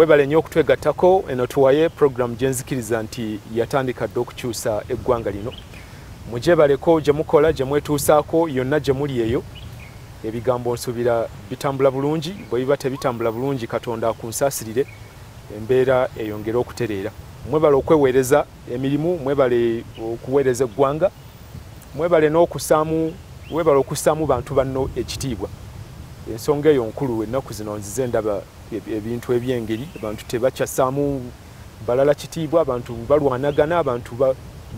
webale nnyo okutwegattako eno tuwaye program gyenzikiriza nti yatandika dde okukyusa eggwanga lino mujebaleko gye mukola gye mwetuusaako yonna gye muli eyo ebigambo nsuubira bitambula bulungi bwe biba tebitambula bulungi Katonda akunsaasirire embeera eyongera okutereera mwebale okweweereza emirimu mwebale okuweereza eggwanga mwebale n'okusaamu webale okussaamu bantu banno ekitiibwa ensonga eyo nkulu ennaku zino nzize ndaba ebintu ebyengeri abantu tebakyassaamu balala kitiibwa abantu balwanagana abantu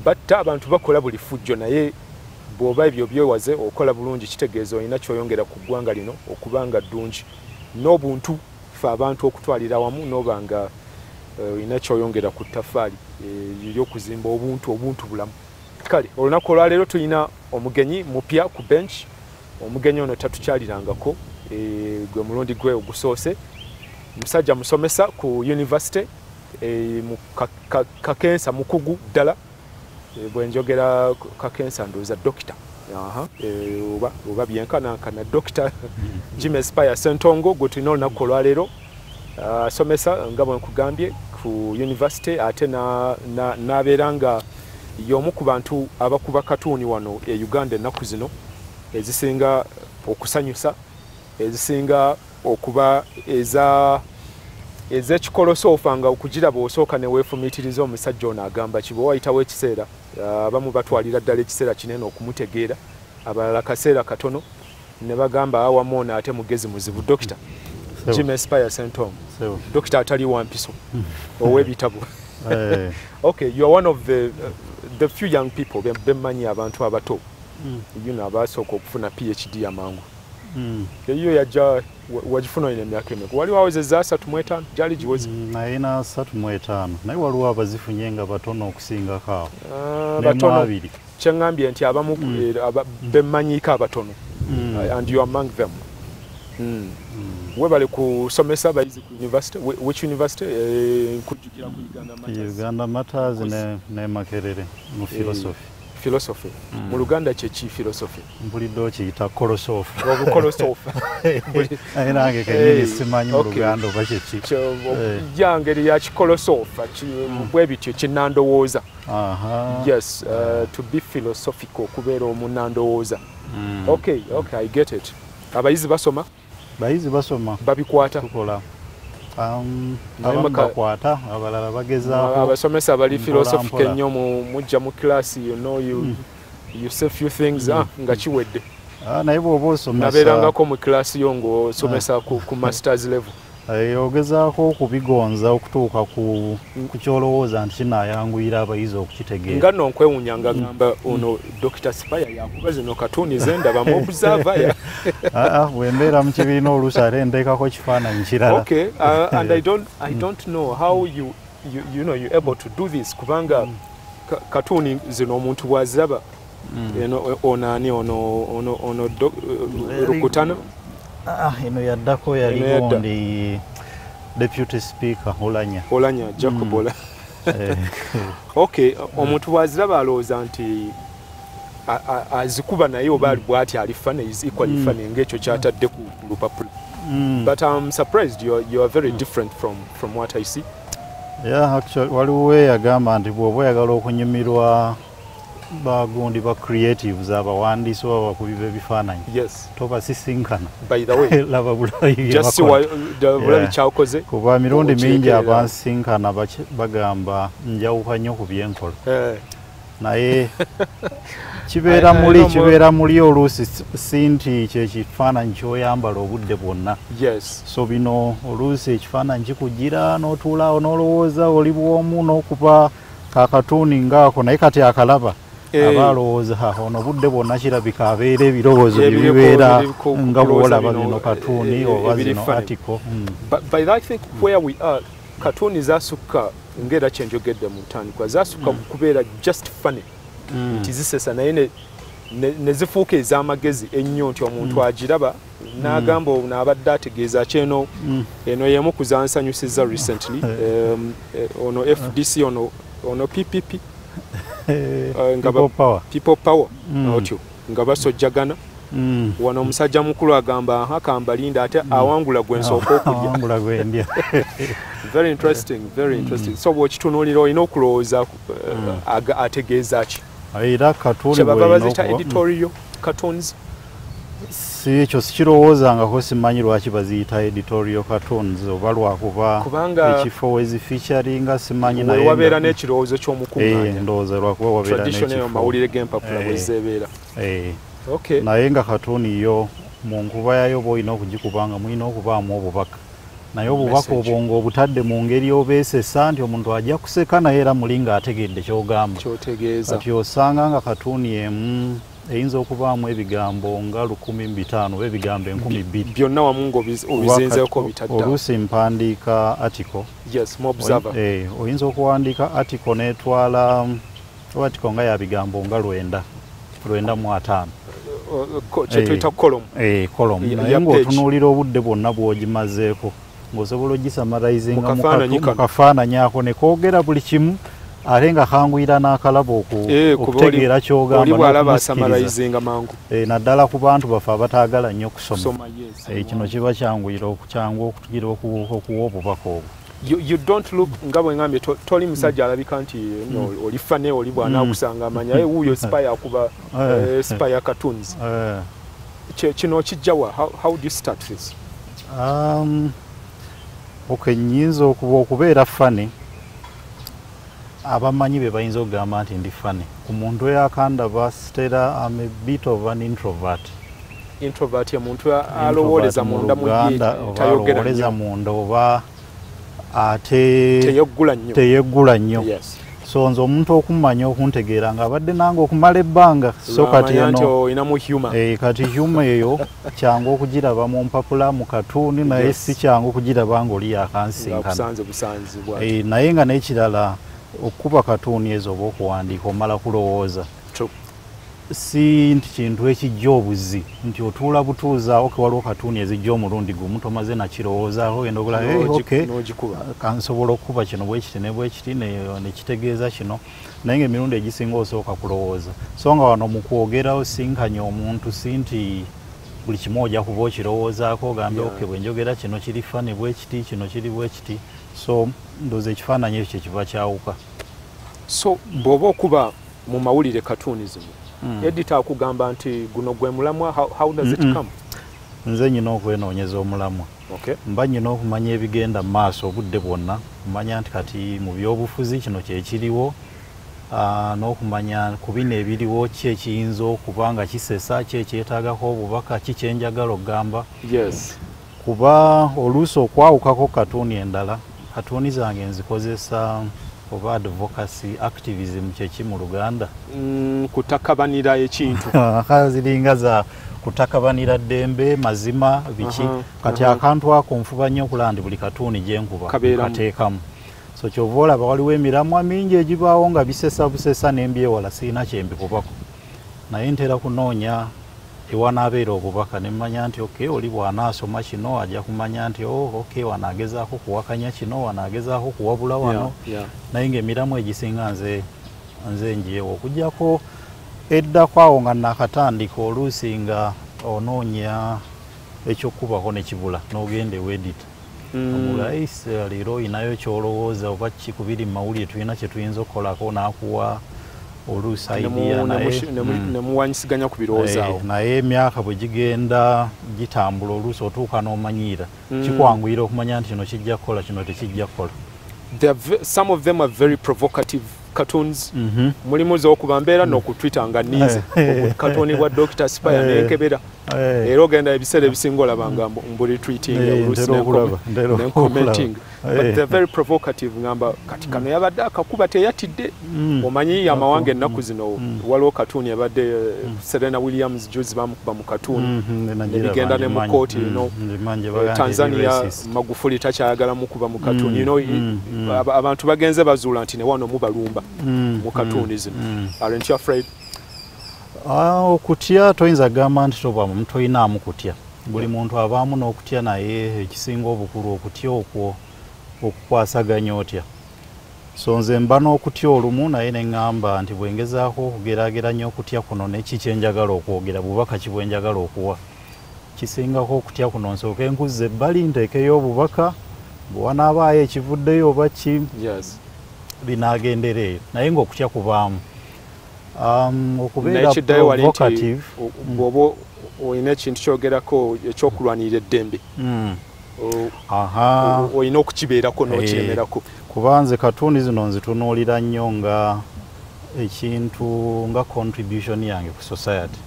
batta abantu bakola buli fujjo naye bw'oba ebyo byewaze okola bulungi kitegeeza olina kyoyongera ku ggwanga lino okubanga ddungi n'obuntu fe abantu okutwalira wamu n'obanga olina kyoyongera ku ttafaali ery'okuzimba obuntu bulamu kale olunaku olwaleero tulina omugenyi mupya ku bench omugenyi ono tatukyalirangako gwe mulundi gwe ogusoose musajja musomesa ku university mu kakensa mukugu ddala bwenjogera kakensa ndowooza dokita oba byenkanankana dokita Jim Espire Sentongo gwe tulina olunaku olwaleero asomesa nga bwe nkugambye ku university ate n'abeera nga y'omu ku bantu abakuba katuuni wano e Uganda ennaku zino ezisinga okusanyusa ezisinga okuba ez'ekikolosoofa nga okugiraba osooka ne weefumiitiriza omusajja ono agamba kiba wayitawo ekiseera abamu batwalira ddala ekiseera kinene okumutegeera abalala kaseera katono ne bagamba awamu ono ate mugezi muzibu dokita Jim Espire Sentongo dokita atali wampiso ow'ebitabo okay, you are one of the few young people bemmanyi abantu abato abasooka okufuna PhD amangu eyo yajja wagifuna ine emyaka emeka wali wawezezza 35 gyali giweze nayina 35 naye waliwo abazifunye nga batono okusingako awo batono kyeŋŋambye nti abamu bemmanyiiko abatono and you are among them webale kusomesa abayizi ku university which university nkujjukira ku Uganda Matters ne Makerere mu philosophy mu Luganda kyeki philosophy mpulidde okiyita kolosophy obukolosophy naye nange kenyini simanyi mu Luganda oba kyeki yangeri ya kikolosophy bwe bityo kinandowooza yes to be philosophical kubeera omunandowooza okay I get it abayizi basoma babikwata tukola bakwata abalala bagezaako abasomesa bali philosophic ennyo mujja mu class you say few things nga kiwedde naye bw'oba osomesa nabeerangako mu class yo ng'osomesa ku masters level ogezaako okubigonza okutuuka ku kyolowooza nti kinayanguyira abayizi okukitegeera nga nno nkwewuunya nga gamba ono Dr. Spire yakuba zino katuuni zendaba mu observer bwembeera mu kibiina oluusi ate nteekako kifaananyi kirala okay and I don't know how you able to do this kubanga katuuni zino omuntu bw'aziraba onaani ono Rukutana eno yaddako yaliwo ndi deputy speaker Olanya Jacob Ola okay omuntu bw'aziraba alowooza nti azikuba naye oba bw'ati alifane is equally funny ng'ekyo kyatadde ku lupapula but I'm surprised you are very different from what I see actually waliwo yagamba nti bw'oba oyagala okunyumirwa bagundi ba creatives abawandiisi oba bakubi b'ebifaananyi toba sisinkana by the way laba bulabi kyakoze kuba mirundi mingi abansinkana bagamba njawuka nnyo ku byenkola naye kibeera muli oluusi si nti kyekifaananyi kyoyambala obudde bwonna so bino oluusi ekifaananyi kikugira n'otuulaawo n'olowooza oli bwomu n'okuba kakatuuni ngaako naye kati akalaba abalowooza ono budde bwonna kirabika abeera ebirowoozo bibeera nga bwolaba zino katuuni oba zino article but I think where we are katuuni zasukka ng'era kyenjogedde mu ntandikwa zasukka kubeera just funny nti zisesa naye ne zifuuka ez'amagezi ennyo nti omuntu agiraba n'agamba ono abadde ategeeza kyeno eno y'emu ku zansanyusizza recently ono FDC ono PPP people power otyo nga basojjagana wano omusajja mukulu agamba akamba linda ate awangula gwe nsooka okulya. Very interesting, very interesting. So bw'okitunuulira olina okulowooza ategeeza ki? Era katuni kyebaba bazita editorial cartoons. Si ekyo sikirowoozangako, simanyi lwaki baziyita editorial cartoons oba lwakuba ekifo wezi featuringa simanyi naye wabeera n'ekirowoozo ky'omukuŋŋaanya. Ndowooza lwakuba wabeera n'ekifo mawulire g'empapula bwe zeebeera. Naye nga katuni yo mu nkuba yayo bw'olina okugikubanga mulina okubaamu obubaka. Naye obubaka obwo ng'obutadde mu ngeri obeesesa nti omuntu ajja kuseka naye era muli ng'ategedde ky'ogamba. Kati osanga nga katuni emu eyinza okubaamu ebigambo nga 1,500 oba ebigambo 2,000 byonna wamu ng'obizinzeeko bitaddawo. Oluusi mpandiika article. Oyinza okuwandiika article n'etwala article nga ya bigambo nga 905. Kyetuyita column. Naye ng'otunuulira obudde bwonna bw'ogimazeeko ng'osobola ogisamarayizinga mu kafaananyi ako ne koogera buli kimu ate nga kanguyira n'akalabo okutegeera ky'ogamba naddala ku bantu baffe abataagala nnyo kusoma. Kino kiba kyanguyira okutugira okuwa obubaka obwo. You don't look nga bwe ngambye toli musajja alabika nti oli fane oli bw'anaakusanga amanya wuuyo spy akuba spy cartoons. Kino kijjawa, how do you start this? Nyinza okubeera fane abamanyi be bayinza okugamba nti ndi fane. Ku muntu oyo akandaba sitera am a bit of an introvert. Introvert ye muntu alowooleza munda mu ye tayogera munda oba ate teyeggula nnyo. So nze omuntu okumanya okuntegeera nga abadde nange okumala ebbanga so kati kati humor eyo kyangu okugiraba mu mpapula mu katuuni naye si kyangu okugiraba nga oli yakansinkana. Naye nga n'ekirala okuba katuuni ezo oba okuwandiika omala kulowooza. Si nti kintu ekijja obuzi nti otuula butuuza waliwo katuuni ezijja omulundi gumu tomaze nakirowoozaaho genda ogula kansobola okukuba kino bwekiti ne bwekiti nekitegeeza kino naye ng'emirundi egisinga osooka kulowooza. So nga wano mu kwogera osinkanya omuntu si nti buli kimu ojja kuba okirowoozaako ogambe bwe njogera kino kiri fane bwekiti kino kiri bwekiti. So ndowooza ekifaananyi ekyo kyekiva kyawuka. So bw'oba okuba mu mawulire katuuni zimu editor akugamba nti guno gwe mulamwa, how does it come? Nze nyina okwenoonyeza omulamwa. Mba nyina okumanya ebigenda mu maaso obudde bwonna, kumanya nti kati mu byobufuzi kino kyekiriwo, n'okumanya ku bino ebiriwo ki ekiyinza okuba nga kisesa, ki ekyetaagako obubaka, ki kyenjagala okugamba. Kuba oluusi okwawukako katuuni endala, katuuni zange nzikozesa oba advocacy activism kyeki mu Luganda. Kutakabanira ekintu. Ziringa za kutakabanira ddembe mazima biki. Kati akantu ako nfuba nnyo okulaba nti buli katuuni gye nkuba kateekamu. So kyova olaba waliwo emiramwa mingi egibaawo nga bisesa busesa n'embyewala sirina kyembikubako. Naye ntera kunoonya ewanaabeera obubaka ne mmanya nti oli bw'anaasoma kino ajja kumanya nti wanaagezaako kuwakanya kino wanaagezaako kuwabula wano. Naye ng'emiramu egisinga nze njeewo okuggyako eddako awo nga nakatandika oluusi nga onoonya ekyokubako ne kibula n'ogenda ewedita omulaisi leero oyinayo kyolowooza oba kikubiri mu mawulire tulina kye tuyinza okukolako n'akuwa oluusi idea nemuwanyisiganya ku birowoozo naye emyaka bwe gigenda gitambula oluusi otuuka n'omanyiira kikwanguyira okumanya nti kino kijja kukola kino tekijja kukola. Some of them are very provocative cartoons. Mulimu z'okuba mbeera n'okutwita nga nniize katuuni bwa Dr. Spire n'ekebera era ogenda ebiseera ebisinga olabanga mbuli tweeting oluusi n'encomenting. But they're very provocative ngamba kati kano yabadde akakuba teyatidde. Omanyi amawanga ennaku zino waliwo katuuni yabadde Serena Williams juzi bamukuba mu katuuni nebigenda ne mu kooti Tanzania Magufuli takyayagala mukuba mu katuuni abantu bagenze bazuula nti ne wano mubalumba mu katuuni zino. Aren't you afraid? Okutya toyinza gamba nti tobamu toyinaamu kutya. Buli muntu abaamu n'okutya naye ekisinga obukulu okutya okwo okukwasaganya otya. so nze mba n'okutya olumu naye ne ŋŋamba nti bwe ngezaako okugeraageranya okutya kuno neki kyenjagala okwogera bubaka ki bwe njagala okuwa kisingako okutya kuno nsooke nkuzza ebbali nteekeyo obubaka bwe wanaabaayo ekivuddeyo oba ki binaagendera eyo naye ng'okutya kubaamu okubeera provocative bw'oba olina ekintu kyogerako ekyokulwanirira eddembe olina okukibeerako n'okiremerako kuba nze katuuni zino nzitunuulira nnyo nga ekintu nga contribution yange ku society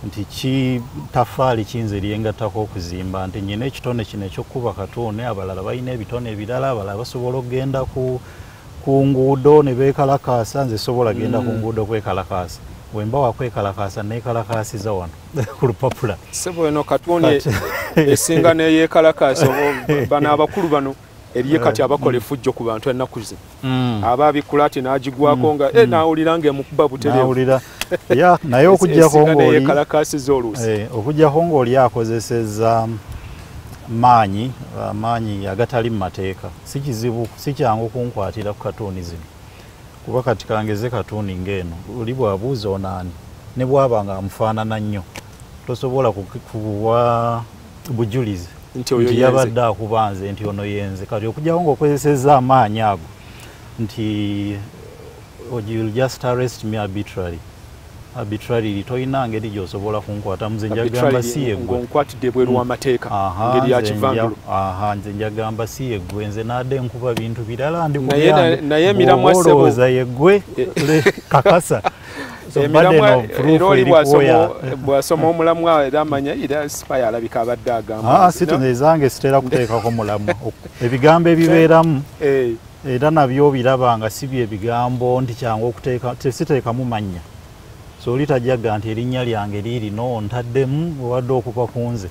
nti kitafaali kinze lyengattako okuzimba nti nyina ekitone kino ekyokuba katuuni abalala balina ebitone ebirala abalala basobola okugenda ku nguudo ne beekalakaasa nze sobola genda ku nguudo kwekalakaasa bwe mba wakwekalakaasa neekalakaasiza wano ku lupapula sebo eno katuuni esinga neyeekalakaasa bano abakulu bano eriye kati abakola effujjo ku bantu ennaku zino aba abikula ati n'agigwako nga naawulira ng'emukuba butereevu naye okuggyako ng'oli akozesezza maanyi agatali mu mateeka si kizibu si kyangu kunkwatira ku katuuni zino kuba kati kangeze katuuni ng'eno oli bw'abuuza onaani ne bw'aba nga amufaanana nnyo tosobola kuwa bujulizi nti yabadde akubanze nti ono yenze kati okuggyako ng'okozesezza amaanyi ago nti you'll just arrest me arbitrarily toyina ngeri gy'osobola kunkwata muze njagamba si yeggwe ng'onkwatidde ebweru w'amateeka ngeri ya kivangulo nze njagamba si yeggwe nze naadde nkuba bintu birala ndi naye emiramwa olowooza yeggwe kakasa era oli bw'asoma omulamwa era amanya era Spire alabika abadde agamba ezange sitera kuteekako mulamwa ebigambo ebibeeramu era nabyo obiraba nga si byebigambo nti kyangu okuteeka siteekamu mannya so oli tajaga nti erinnya lyange liirino ntaddemu owadde okuva ku nze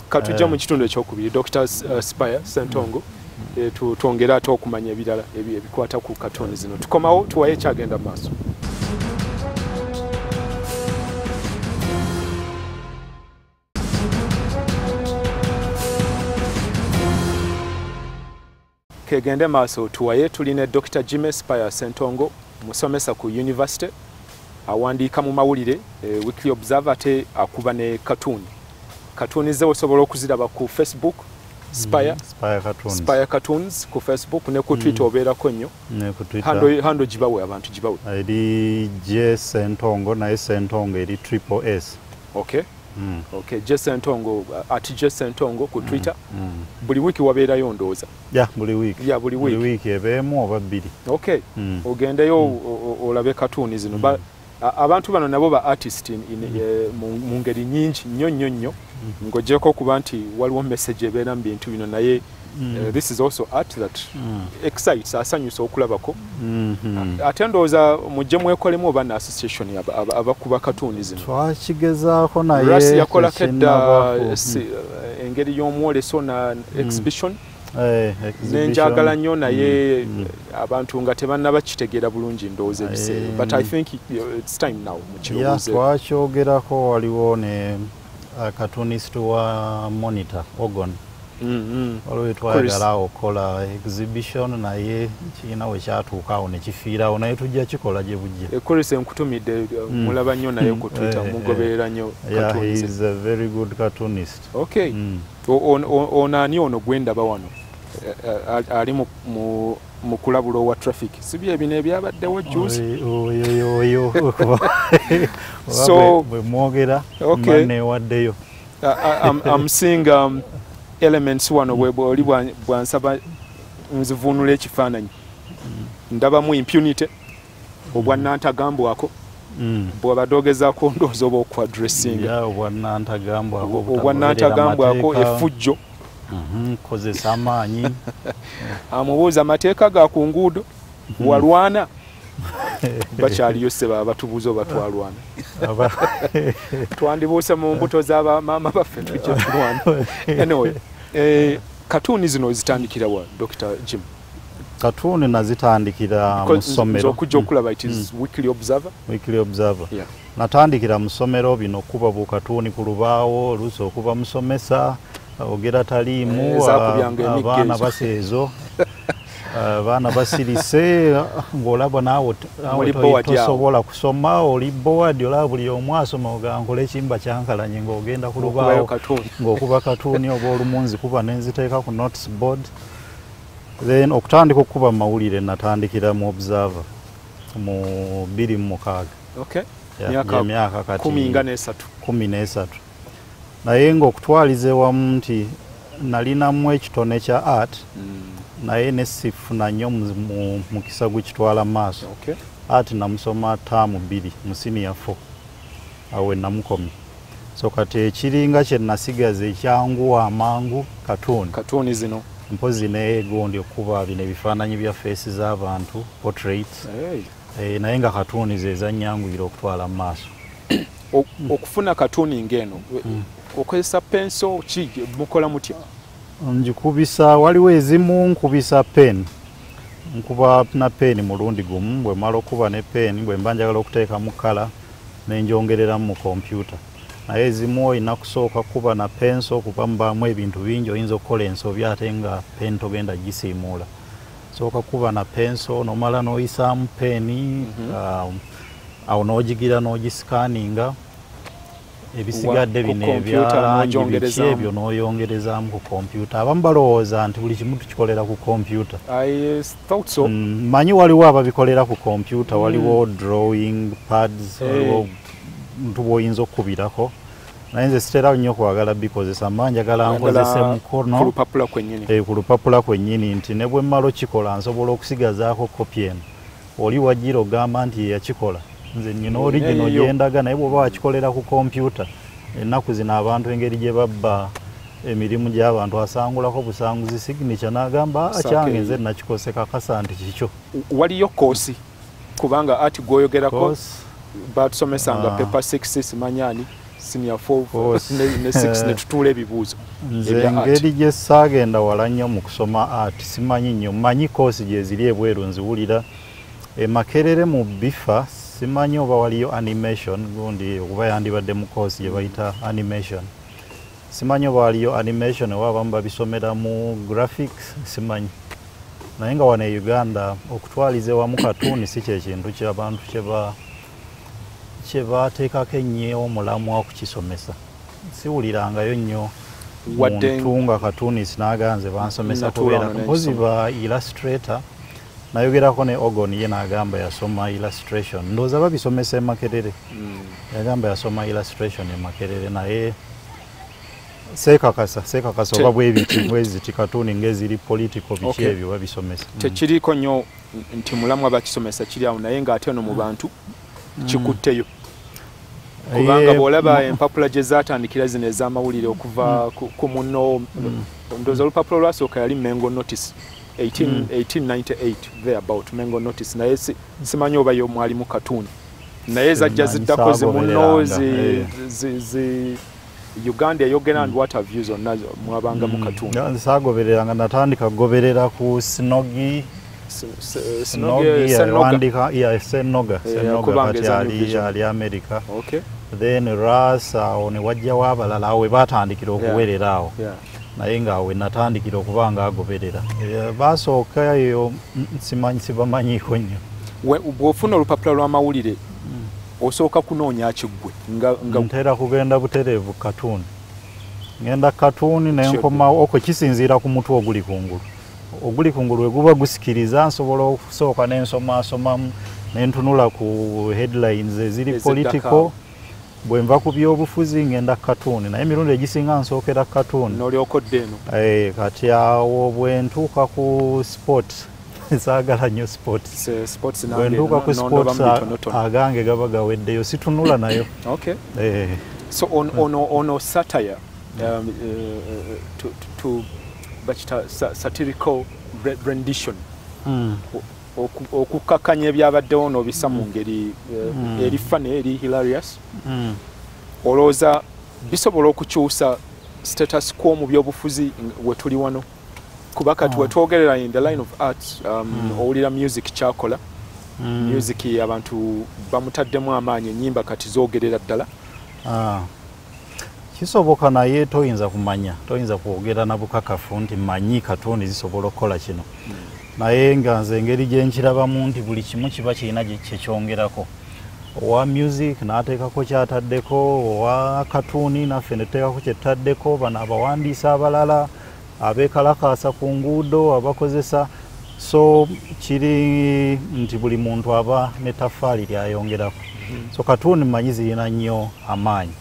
katujja mu kitundu ekyokubiri Dr. Spire Ssentongo twongere ate okumanya ebirala ebikwata ku katuuni zino tukomawo tuwaye ekyagenda mu maaso kegende maaso tuwaye tulina Dr. Jimmy Spire Ssentongo musomesa ku university awandiika mu mawulire Weekly Observer ate akuba ne katuuni ze osobola okuziraba ku Facebook Spire Cartoons ku Facebook ne ku Twitter obeerako nnyo hando gibawe abantu gibawe eri J Ssentongo naye Ssentongo eri S J Ssentongo ati J Ssentongo ku Twitter buli wiki wabeerayo ndowooza buli wiki ebeemu oba bbiri ogendeyo olabe katuuni zino abantu bano nabo ba artist mu ngeri nyingi nnyo ng'ogyeko okuba nti waliwo message ebeera mu bintu bino naye this is also art that excites asanyusa okulabako ate ndowooza mujje mwekolemu oba na association abakuba katuuni zino twakigezaako naye Rasi yakolako edda engeri y'omwoleso na exhibition nenjagala nnyo naye abantu nga tebannaba kitegeera bulungi ndowooza ebiseera but I think it's time now mukirowooze twakyogerako waliwo ne cartoonist wa Monitor Ogon waliwo twayagala okola exhibition naye kiina we kyatuukaawo ne kifiirawo naye tujja kikola gye bujja ekolesa enkutumidde mulaba nnyo naye ku Twitter mugoberera nnyo he is a very good cartoonist onaani ono gwendaba wano ali mu kulabula owa traffic si byebino ebyabaddewo juzi so bwe mwogera neewaddeyo I'm seeing elements wano oli bwansaba nzivuunula ekifaananyi ndabamu impunity obwannantagambwako bw'obadde ogezaako ndowooza oba okwadressinga obwannantagambwako effujjo kozesa amaanyi amubuuza amateeka ga ku nguudo walwana bakyaliyo seba abatubuuza oba twalwana twandibuuse mu mbuto z'abamaama baffe tujja tulwana anyway katuuni zino zitandikira wa Dr. Jim katuuni nazitandikira mu ssomero okujja okulaba it is Weekly Observer natandikira mu ssomero bino kuba bu katuuni ku lubaawo oluusi okuba musomesa ogera taliimu abaana baseezo baana basirise ng'olaba naawe tosobola kusoma oli board olaba buli omu asoma ogankole ekimba kyankalanye ng'ogenda ku lubaawo ng'okuba katuuni oba olumunzi kuba nenziteeka ku notice board. Then okutandika okukuba mawulire natandikira mu Observer mu 2006. Okay. Myaka kati 13. Naye ng'okutwalize wamu nti nalinamu ekitone kya art naye nesifuna nnyo mu kisa gwekitwala maaso. Okay. Art namusoma taamu 2 mu senior 4 awe namukomye. So kati ekiringa kye nasigaza ekyanguwa amangu katuuni zino mpozi neegondi okuba bino ebifaananyi bya face z'abantu portraits. Naye nga katuuni ze zanyanguyira okutwala mu maaso. Okufuna katuuni ng'eno okozesa penso ki mukola mutya? Njikubisa waliwo ezimu nkubisa pen. Nkuba na pen mulundi gumu bwe mala okuba ne pen bwe mba njagala okuteeka mu kala nenjongerera mu computer. Naye ezimu olina kusooka kuba na penso kuba mubaamu ebintu bingi oyinza okukola ensobi ate nga pen togenda gisiimuula. Sooka kuba na penso nomala n'oyisaamu peni awo n'ogigira n'ogisikaninga ebisigadde bino ebyalangi biki ebyo n'oyongerezaamu ku kompyuta. Abamu balowooza nti buli kimu tukikolera ku kompyuta. Manyi waliwo ababikolera ku kompyuta, waliwo drawing pads, waliwo muntu bw'oyinza okukubirako. Naye nze sitera nnyo kwagala bikozesa, mba njagala nkozese mukono ku lupapula kwennyini nti ne bwe mmala okikola nsobola okusigazaako kopi eno. Oli wajjira ogamba nti yakikola. Nze nnina original gyendaga naye bw'oba wakikolera ku kompyuta ennaku zino abantu engeri gye babba emirimu gy'abantu asangulako busanguzi signature n'agamba kyange nze nakikose kakasa nti kikyo. Waliyo koosi kubanga ati gwoyogerako batusomesanga paper 6 simanyani senior 4 ne 6 ne tutuula ebibuuzo. Nze engeri gye saagenda wala nnyo mu kusoma art simanyi nnyo, manyi koosi gye ziri ebweru nziwulira. Makerere mu bifa simanyi oba waliyo animation gundi okuba yandibadde mu koosi gye bayita animation. Simanyi oba waliyo animation oba abamu babisomera mu graphics simanyi. Naye nga wano e Uganda okutwaliza wamu katuuni si kyekintu ky'abantu kye baateekako ennyo omulamu wa kukisomesa. Siwulirangayo nnyo muntu nga katuunisi n'aganze bansomesa kubeera mpozi ba illustrator. Nayogerako ne Ogon ye n'agamba yasoma illustration. Ndowooza babisomesa e Makerere. Yagamba yasoma illustration e Makerere naye seekakasa oba bweziti katuuni ng'eziri political biki ebyo babisomesa. Tekiriiko nnyo nti mulamwa bakisomesa kiri awo naye ng'ate ono mu bantu kikutteyo. Kubanga bw'olaba empapula gye zaatandikira zino ez'amawulire okuva ku muno ndowooza olupapula olwasooka yali Mengo Notice 1898 thereabout Mengo Notice naye simanyi oba yo mwalimu katuuni naye zajja ziddako zimuno Uganda yogera and what have views on nazo mwabanga mu katuuni. Saagobereranga natandika goberera ku Senoga kati ali America. Then Rasa ne wajjawo abalala awo baatandikira okuwerera awo. Naye nga we natandikira okuba nga agoberera. Basooka eyo sibamanyiiko nnyo. Bw'ofuna olupapula lw'amawulire osooka kunoonya kiggwe nga ntera kugenda butereevu katuuni. Ngenda katuuni naye nkomawo kisinziira ku mutwe oguli kungulu. Oguli kungulu we guba gusikiriza nsobola okusooka n'ensomasomamu n'entunula ku headlines eziri political. Bwe nva ku byobufuzi ngenda katuuni naye emirundi egisinga nsookera katuuni. N'olyokodde eno. Kati awo bwe ntuuka ku sport saagala nnyo sport. Bwe ntuuka ku sports agange gaba gaweddeyo situnula nayo. So ono satire to satirical rendition. Okukakanya ebyabaddewo n'obisa mu ngeri eri funny eri hilarious. Olowooza bisobola okukyusa status quo mu byobufuzi we tuli wano kuba kati wetwogerera in the line of arts owulira music kyakola music abantu bamutaddemu amaanyi ennyimba kati zoogerera ddala. Kisoboka naye toyinza kumanya toyinza kwogera na bukakafu nti manyi katuuni zisobola okukola kino. naye nga nze engeri gye nkirabamu nti buli kimu kiba kirina kyekyongerako. Owa music n'ateekako kyataddeko, owa katuuni naffe netuteekako kyetaddeko, bano abawandiisi abalala abeekalakaasa ku nguudo abakozesa. So kiri nti buli muntu aba n'ettaffaali lyayongerako. So katuuni mmanyi zirina nnyo amaanyi,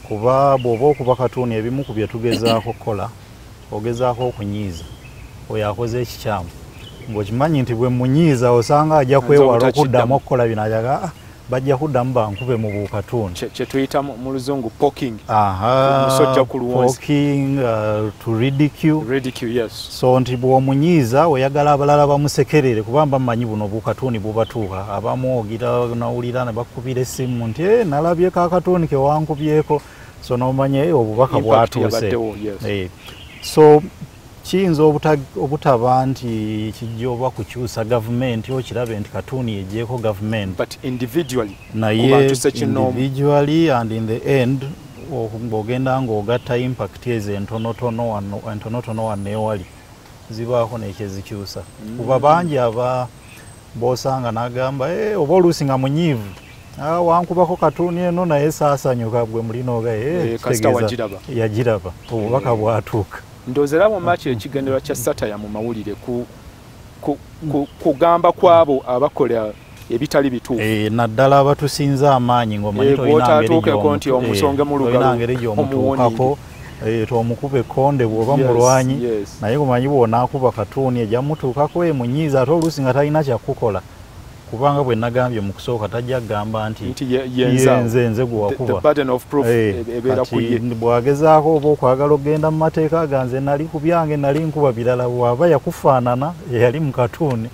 kuba bw'oba okuba katuuni ebimu ku bye tugezaako okukola ogezaako okunyiiza oyo akoze ekikyamu, ng'okimanyi nti bwe munyiiza osanga ajja kwewala okuddamu okukola bino ajaga bajja kuddamu bankube mu bukatuuni kye tuyita mu luzungu poking. Musojja ku luwonzi poking, to ridicule. Yes. So nti bw'omunyiiza oyagala abalala bamusekerere kuba mbamanyi buno bukatuuni bubatuuka, abamu ogira nawulira ne bakubira essimu nti nalabyeko akatuuni ke wankubyeko, so n'omanya obubaka bwatuuse. So kiyinza obutaba nti kijja oba kukyusa gavumenti okirabe nti katuuni ejjeeko gavumenti, but individually naye individually and in the end ng'ogenda ng'ogatta impact ezo entonotono wano ewali zibaako n'ekyezikyusa. Kuba bangi aba b'osanga n'agamba oba oluusi nga munyiivu wankubako katuuni eno naye saasanyuka gwe mulinoga yagiraba obubaka bwatuuka. Ndozera mu machi ekigenderwa kya satire mu mawulire kugamba kwabo abakola ebitali bituufu. Naddala abatusinza amaanyi ng'omanyi tolina ngeri gy'omutuukako tomukube ekkonde bw'oba mulwanyi, naye omanyi bw'onaakuba katuuni ejja mutuukako emunyiiza ate oluusi nga talina kyakukola. Kubanga bwe nagambye mu kusooka tajja kugamba nti nze gwe wakuba. Bw'agezaako oba okwagala okugenda mu mateeka ganze nali ku byange nali nkuba birala, bw'aba yakufaanana yali mu katuuni,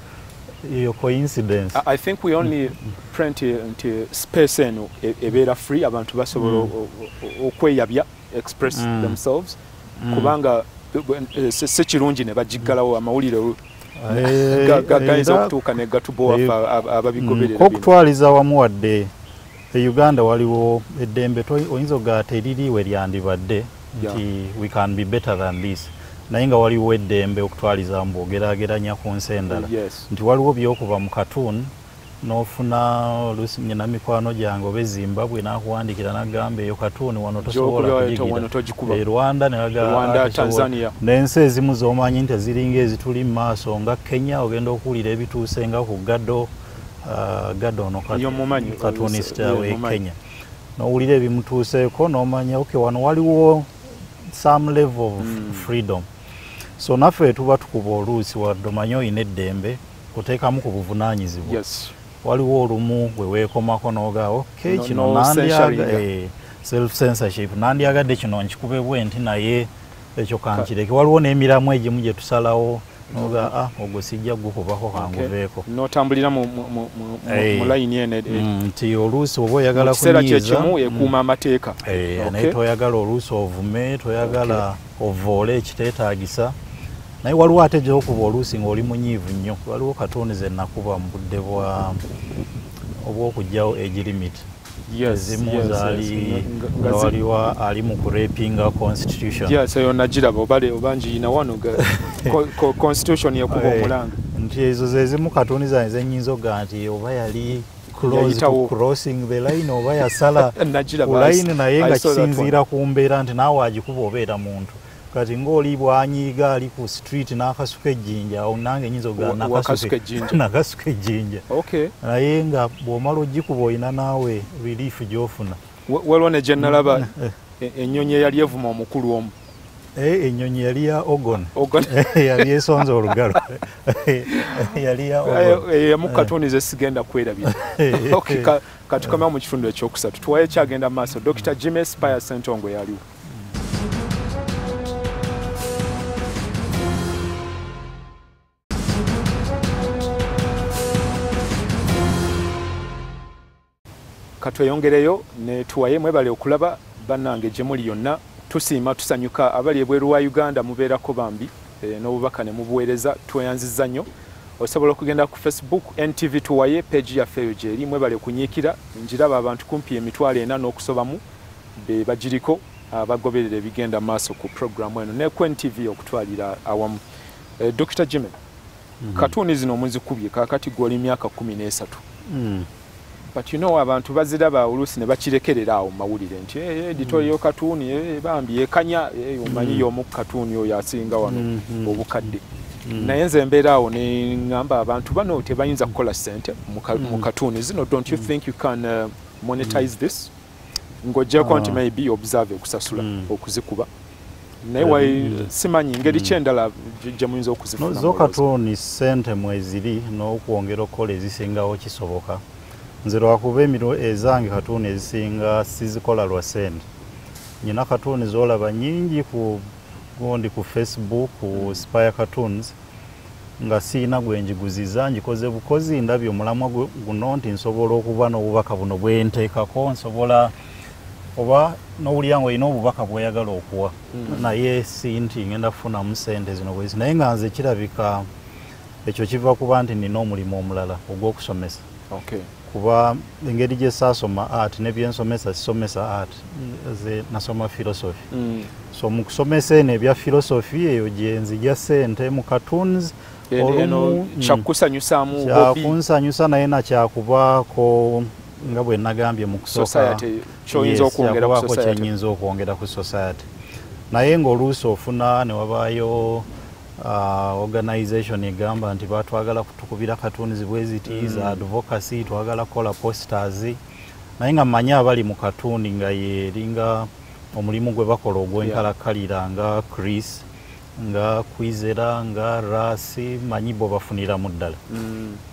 eyo coincidence. I think we only print nti space eno ebeera free, abantu basobola okweyabya express themselves, kubanga si kirungi ne bagiggalawo amawulire gayinza okutuuka ne gatubowa ababigoberera. Okutwaliza wamu wadde Uganda waliwo eddembe oyinza ogaata eririiwe lyandibadde nti we can be better than this, naye nga waliwo eddembe okutwaliza mu bwogerageranya ku nsi endala nti waliwo byokuba mu katuuni n'ofuna oluusi nyina mikwano gyange oba Zimbabwe n'akuwandikira n'agamba eyo katuuni wano tosobola kugigira, Rwanda Rwanda, Tanzania n'ensi ezimu z'omanyi nti ziringa ezituli mu maaso nga Kenya ogenda okuwulira ebituuse nga ku Gado ono katuunisita we Kenya, n'owulira ebimutuuseeko n'omanya wano waliwo some level of freedom. So naffe tuba tukuba oluusi wadde omanyi oyina eddembe kuteekamu ku buvunaanyizibwa. Waliwo olumu bwe weekomako n'oga kino self censorship nandyagadde kino nkikube bwe nti naye ekyo kankireke. Waliwo n'emiramu egimu gye tusalawo n'oga ogwo sijja gukubako kanguveeko n'otambulira mu layini ene nti oluusi oba oyagala kunyiiza kimu ekuuma amateeka naye toyagala oluusi ovume, toyagala ovoole ekiteetaagisa. Naye waliwo ate gy'okuba oluusi ng'oli munyiivu nnyo. Waliwo katuuni ze nakuba mu budde obw'okugyawo age limit. Ezimu zaali nga waliwo ali mu kurepinga constitution. Eyo nagiraba oba ngiina wano constitution yakuba omulanga. Nti ezo ze zimu katuuni zange ze nnyinza oga nti oba yali close to crossing the line oba yasala ku line, naye nga kisinziira ku mbeera nti naawe agikuba obeera muntu. Kati ng'oli bwanyiiga ali ku street n'akasuka ejjinja, awo nange nnyinza ogaa nakasuka ejjinja. Naye nga bw'omala ogikuba olina naawe relief gy'ofuna. Waliwo ne gye nalaba ennyonyi eyali evuma omukulu omu. Ennyonyi yali ya Ogon. Yali esonza olugalo. Yali ya Ogon. Mu katuuni ze sigenda kwerabira. Katukamya mu kitundu ekyokusatu tuwaye kyagenda mu maaso. Dr. Jimmy Spire Ssentongo yaliwo. Katweyongereyo ne tuwaye mwebale okulaba bannange gye muli yonna. Tusiima tusanyuka abali ebweru wa Uganda mubeerako bambi n'obubaka ne mubuweereza, tweyanzizza nnyo. Osobola okugenda ku Facebook NTV tuwaye page yaffe eyo gyeri, mwebale okunyiikira. Njiraba abantu kumpi 40 n'okusobamu be bagiriko abagoberera ebigenda maaso ku programu eno ne ku NTV okutwalira awamu. Dr. Jimmy, Katuni zino muzikubye kakati goli myaka 13. But you know abantu baziraba olusi ne bakirekerera awo mawulire nti editorial katuni bambi ekanya omanyi yo mu katuni oyo asinga wano obukadde. Naye nze mbeera awo ne ngamba abantu bano tebayinza kukola sente mu katuni zino. Don't you think you can monetize this? Ngojja konti maybe observe kusasula okuzikuba. Naye simanyi ngeri kyendala gye muyinza okuzifuna. Zo katuni sente mweziri n'okwongera okukola ezisingawo kisoboka. Nze lwakuba emiro ezange katuni ezisinga sizikola lwa sente. Nyina katuni zolaba nyingi ku Facebook, ku Spire Cartoons, nga siina gwenjiguziza njikoze bukozi ndabye omulamwa guno nti nsobola okuba n'obubaka buno bwenteekako, nsobola oba n'owulira ng'olina obubaka bw'oyagala okuwa. Naye si nti ngenda kufunamu sente zino bwezi. Naye nga nze kirabika ekyo kiva kuba nti nina omulimu omulala ogw'okusomesa. Kuba engeri gye saasoma art ne byensomesa sisomesa art, ze nasoma philosophy. So mu kusomesa eno ebya philosophy eyo gye nzija sente mu cartoons kyakusanyusamu hobby. Kyakunsanyusa naye nakyakubaako nga bwe nagambye mu kusooka kyenyinza okwongera ku society. Naye ng'oluusi ofuna ne wabaayo organization egamba nti batwagala kutukubira cartoons bweziti za advocacy, twagala kola posters. Naye nga mmanyi abali mu cartoon nga yeringa omulimu gwe bakola ogw'enkalakalira nga Chris, nga Kwizera, nga Rasi, manyi bo bafunira muddala.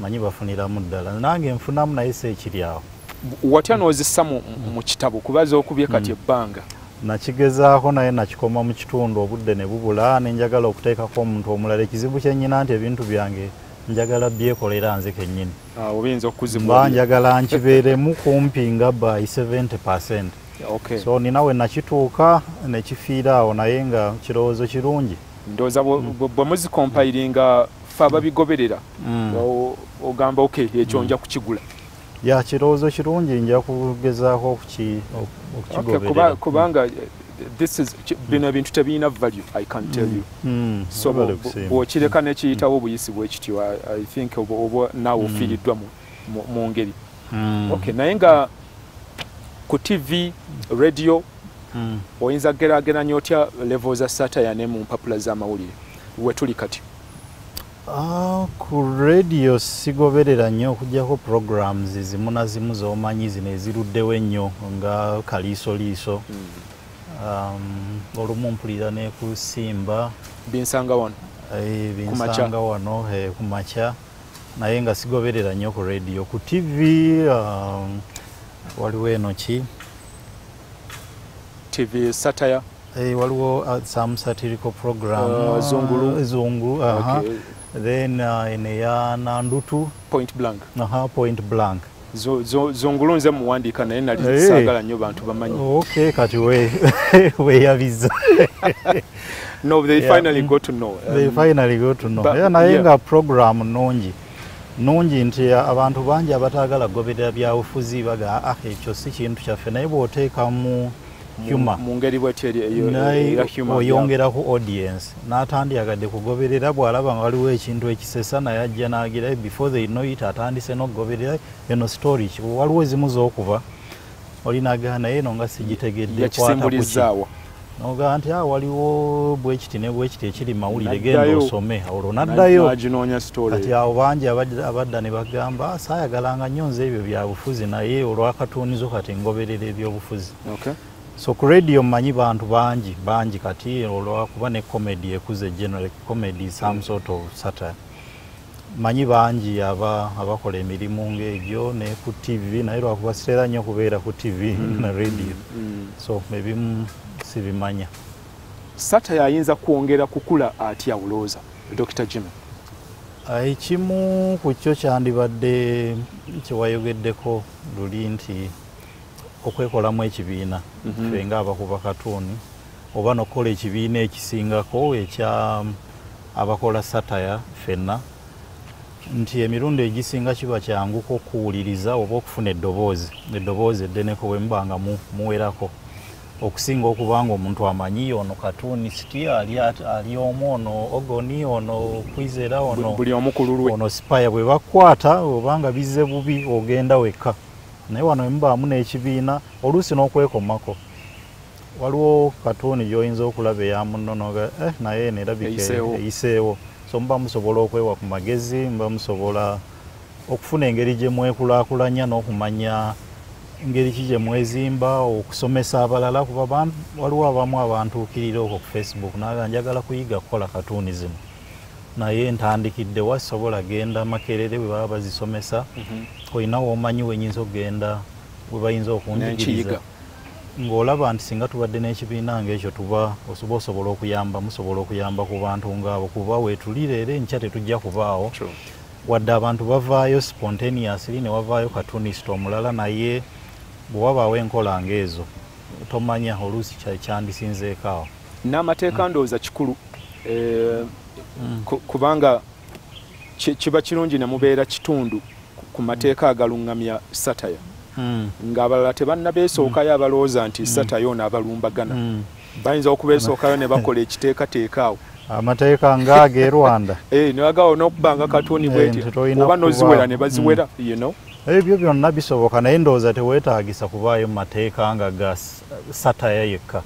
Manyi bafunira muddala. Nange nfunamu naye sekiri awo. Watya n'ozissa mu kitabo kubaza okubye kati ebbanga? Nakigezaako naye nakikoma mu kitundu obudde ne bubula, ne njagala okuteekako omuntu omulala. Ekizibu kyennyina nti ebintu byange njagala byekolera nze kennyini. Obiyinza okuzibwa. Mba njagala nkibeeremu kumpi nga by 70%. So nina we nakituuka ne kifiira awo naye nga kirowoozo kirungi. Ndowooza bwe muzikompiringa fe ababigoberera ogamba ekyo nja kukigula. Ya kirowoozo kirungi nja kugezaako okukigoberera. Kubanga bino ebintu tebirina value, I can tell you. So bw'okireka nekiyitawo obuyisi bwekityo, I think oba naawe ofiiriddwa mu ngeri. Naye nga ku TV, radio, oyinza geraageranya otya level za satire ne mu mpapula z'amawulire we tuli kati? Ku radio sigoberera nnyo okuggyako programs zimu na zimu z'omanyi zino eziruddewo ennyo nga kaliisoliiso. Olumu mpulira ne ku Simba. Binsanga wano. Binsanga wano ku makya. Naye nga sigoberera nnyo ku radio. Ku TV waliwo eno ki? TV satire. Waliwo some satirical program. Zungulu. Then eneya Nandutu. Point Blank. Point Blank. Zungulu nze muwandiika naye nali saagala nnyo bantu bamanyi. Kati weeyabiza. No, they finally got to know. They finally got to know. Naye nga program nungi nti abantu bangi abataagala goberera byabufuzi baga ekyo si kintu kyaffe, naye bw'oteeka mu humor mu ngeri bw'etyo oyongera ku audience n'atandiyagadde kugoberera, bw'alaba nga waliwo ekintu ekisesa naye ajja n'agira before they know it atandise n'okugoberera eno story. Waliwo ezimu z'okuba olinaga naye eno nga sigitegedde kwata kuki noga nti waliwo bwekiti ne bwekiti ekiri mawulire genda osome olwo naddayo kati awo bangi abadda ne bagamba saayagalanga nnyo nze ebyo byabufuzi naye olwakatuunizo kati ngoberera ebyobufuzi. So ku radio mmanyi bantu bangi kati olwakuba ne comedy ekuze general comedy some sort of satire. Manyi bangi abakola emirimu ng'egyo ne ku TV naye lwakuba sitera nnyo kubeera ku TV na radio. So ebimu sibimanya. Satire ayinza kwongera kukula atya ulowooza Dr. Jimmy? Ekimu ku kyo kyandibadde kyewayogeddeko luli nti okwekolamu ekibiina ffe nga abakuba katuuni oba nokukola ekibiina ekisingako ekya abakola satire ffenna nti emirundi egisinga kiba kyanguko okuwuliriza oba okufuna eddoboozi eddeneko bwe muba nga muwerako. okusinga okubanga omuntu amanyi ono cartoonist ali omu ono ogoni ono kwizera ono buli omukululwe ono spaya bwe bakwata obanga bizze bubi ogenda wekka naye wano mbaamu n'ekibiina oluusi n'okwekomako waliwo katuuni gy'oyinza okulaba eyamunonoga naye nerabika eyiseewo so muba musobola okwewa ku magezi muba musobola okufuna engeri gye mwekulaakulanya n'okumanya engeri ki gye mwezimba okusomesa abalala kuba waliwo abamu abantuukirira okwo ku Facebook naga njagala kuyiga kukola katuuni zino naye ntandikidde wasobola genda Makerere bwe baba bazisomesa olina womanyi wenyinza okugenda bwe bayinza okunjigiriza ng'olaba nti singa tubadde n'ekibiina ng'ekyo tuba osobola okuyamba musobola okuyamba ku bantu ng'abo kuba weetulire era enkya tetujja kubaawo wadde abantu bavaayo spontaneously ne wavaayo cartoonist omulala naye bwe wabaawo enkola ng'ezo tomanya oluusi kyandisinzeeko awo n'amateeka ndowooza kikulu kubanga kiba kirungi ne mubeera kitundu ku mateeka agaluŋŋamya satire ng'abalala tebannabeesookayo abalowooza nti satire ono abalumbagana bayinza okubeesookayo ne bakola ekiteekateeka awo amateeka ng'ago e Rwanda ne bagaawo n'okubanga katuuni bweti oba n'oziwera ne baziwera ebyo byonna bisoboka naye ndowooza teweetaagisa kubaayo mu mateeka nga ga satire yekka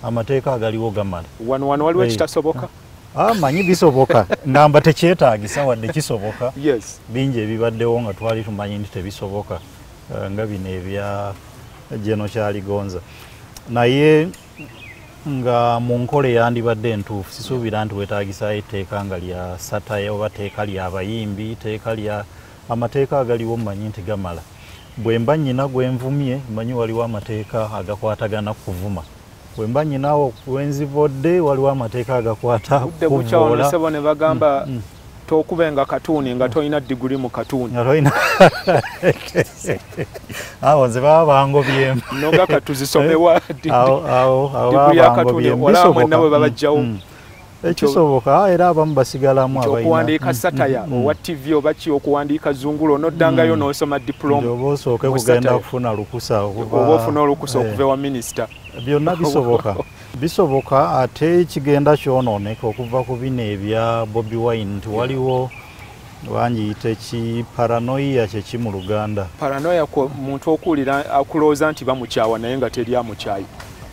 amateeka agaliwo gamala wano waliwo ekitasoboka manyi bisoboka ngamba tekyetaagisa wadde kisoboka bingi ebibaddewo nga twali tumanyi nti tebisoboka nga bino ebya Jeno Kyaligonza naye nga mu nkola yandibadde entuufu sisuubira nti weetaagisayo etteeka nga lya satire oba teeka lya bayimbi teeka lya amateeka agaliwo mmanyi nti gamala bwe mba nnyina gwe nvumye mmanyi waliwo amateeka agakwatagana kuvuma bwe mba nnyinawo wenzivodde waliwo amateeka agakwata kuvoola ne bagamba tokubenga katuuni nga tolina diguri mu katuuni awo nze baba bangobyemu noga katuzisomewa diguri ya katuuni olaba mwenna bwe babajjawo ekisoboka era abamu basigalamu okuwandiika satire owa TV oba ki okuwandiika zungulo noddangayo n'osoma diploma oba osooke kugenda kufuna lukusa oba ofuna olukusa okuva ewa minisita byonna bisoboka ate ekigenda kyonooneka okuva ku bino ebya Bobi Wine nti waliwo bangiyita paranoia kyeki mu Luganda paranoia muntu okuwulira akulowooza nti bamukyawa naye nga teri amukyayi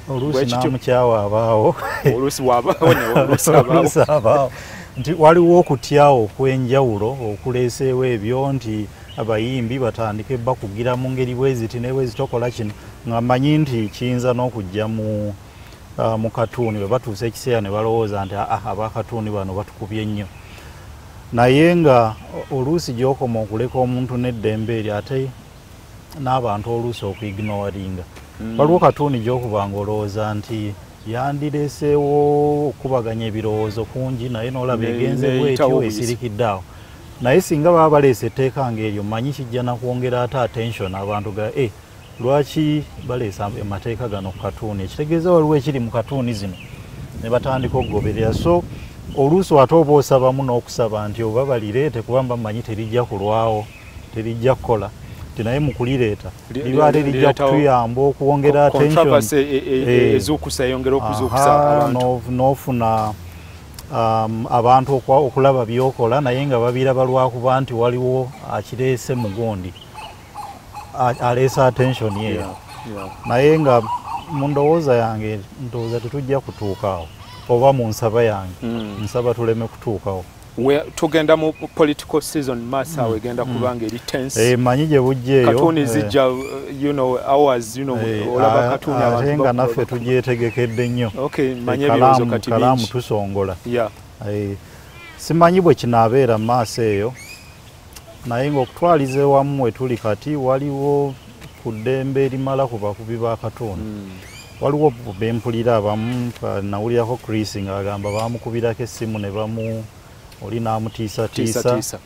oluusi namukyawa abaawo oluusi wabaawo nti waliwo okutyawo okwenjawulo okuleeseewo ebyo nti abayimbi batandike bakugira mu ngeri bweziti nebwezitokola kino nga manyi nti kiyinza n'okujja mu katuuni bwe batuusa ekiseera ne balowooza nti abakatuuni bano batukubye nnyo naye nga oluusi gy'okoma okuleka omuntu n'eddembe eri ate n'abantu oluusi okuignoringa waliwo katuuni gy'okubanga olowooza nti yandireeseewo okubaganya ebirowoozo kungi naye n'olaba egenze bwetyo esirikidde awo naye singa baba baleese etteeka ng'eryo manyi kijja nakwongera ate attention abantu ga lwaki baleesa amateeka gano ku katuuni ekitegeeza waliwo ekiri mu katuuni zino ne batandika okugoberera so oluusi ate oba osabamu n'okusaba nti oba balireete kubanga manyi terijja kulwawo terijja kukola naye mu kulireeta liba terijja kutuyamba okwongera n'ofuna abantu okulaba byokola naye nga babiraba lwakuba nti waliwo akireese mugondi aleesa attention yeyo naye nga mu ndowooza yange ndowooza tetujja kutuukawo oba mu nsaba yange nsaba tuleme kutuukawo tugenda mu political season maasawe egenda kubanga eri tense manyi gye bujja eyo katuuni zijja hours olaba katuuni ate nga naffe tugyetegekedde nnyo kalaamu tusongola simanyi bwe kinaabeera mu maaso eyo naye ng'okutwaliza ewamu we tuli kati waliwo ku ddembe erimala ku bakubi ba katuuni waliwo bempulira abamu nawulirako Chris ng'agamba bamukubirako essimu ne bamu oli n'amutiisatiisa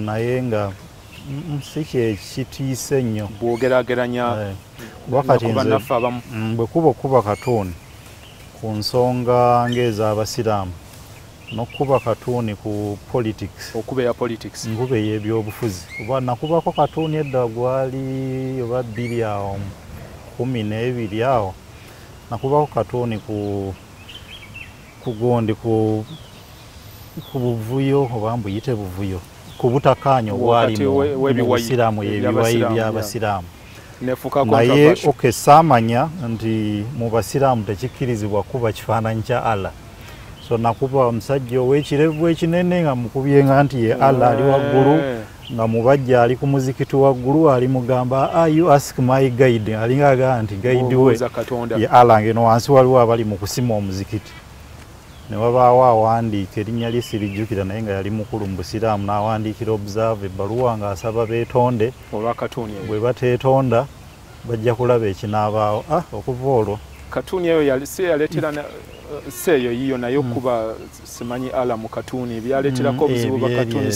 naye nga si kyekitiise nnyo bwogerageranya wakati nze bwe kuba okuba katuuni ku nsonga ng'ez'abasiraamu n'okuba katuuni ku politics nkuba ey'ebyobufuzi kuba nakubako katuuni edda gwali oba 2 awo 12 awo nakubako katooni kugondi ku buvuyo oba mbuyite buvuyo ku butakanyo obwali mu busiraamu ebiwayi by'abasiraamu naye saamanya nti mu basiraamu tekikkirizibwa kuba kifaananyi kya Allah. So nakuba omusajja ow'ekirevu ekinene nga mukubye nti ye Allah ali waggulu nga mubajja ali ku muzikiti waggulu ali mugamba you ask my guide alinga agamba nti guide we ye Allah ngeno wansi waliwo abali mu kusima omuzikiti. Ne wabaawo awandiika erinnya lye sirijjukira naye nga yali mukulu mu busiraamu n'awandiikira observe ebbaluwa ng'asaba beetonde bwe bateetonda bajja kulaba ekinaabaawo. Okuva olwo katuuni eyo yaleetera seeyo yiyo naye okuba simanyi Allah mu katuuni byaleeterako obuzibu ba katuuni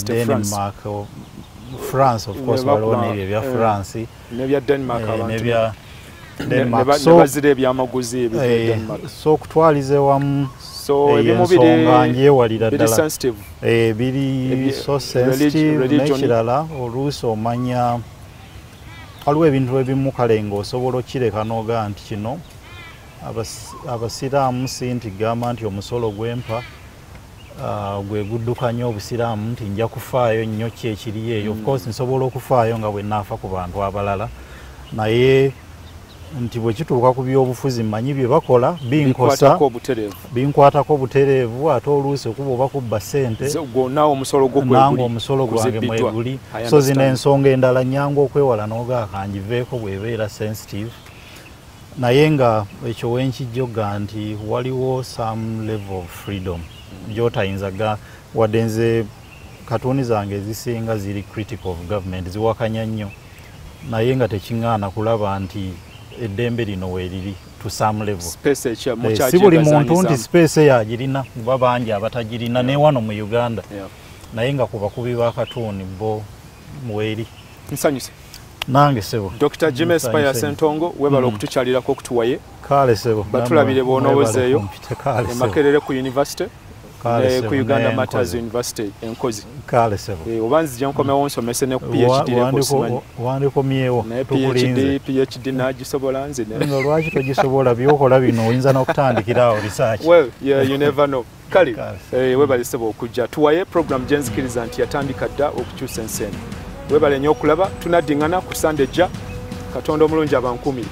France of course waliwo n'ebyo ebya France n'ebya Denmark abantu nebazira ebyamaguzi ebyo Denmark so okutwaliza wamu ebimu byewalira ddala biri so sensitive n'ekirala oluusi omanya waliwo ebintu ebimu kale ng'osobola okireka n'ogaa nti kino abasiraamu si nti gamba nti omusolo gwempa gwe guddukanya obusiraamu nti nja kufaayo nnyo ki ekiri eyo. Of course nsobola okufaayo nga bwe naafa ku bantu abalala naye nti bwe kituuka ku byobufuzi mmanyi bye bakola binkwatako obutereevu ate oluusi okuba oba kubba ssente nange omusolo gwange mweguli. So zino ensonga endala nnyangu okwewala n'ogaakangiveeko bw'ebeera sensitive naye nga ekyo wenkijjoga nti waliwo some level of freedom gy'otayinza wadde nze katuuni zange ezisinga ziri critical of government ziwakanya nnyo naye nga tekiŋŋaana kulaba nti eddembe lino weeriri to some level. Si buli muntu nti space yagirina kuba bangi abatagirina ne wano mu Uganda naye nga ku bakubi ba katuuni bo weeri. Nsanyuse nange sebo Dr. Jimmy Spire Sentongo webala okutukyalirako okutuwaye kale sebo batulabire bonowozeeyo Makerere ku university ne ku Uganda Matters University enkozi kale sebo obanzi jankomewo nsomese ne ku PhD wandikomyewo PhD nagisobola nze nga lwaki togisobola byokola bino oyinza n'okutandikirawo research. Well yeah, you never know. Kale webale sebo okujja tuwaye program gyenzikiriza nti yatandika dda okukyusa ensi eno. Webale nnyo okulaba tunaddingana ku Sande jja Katonda omulungi abankumire.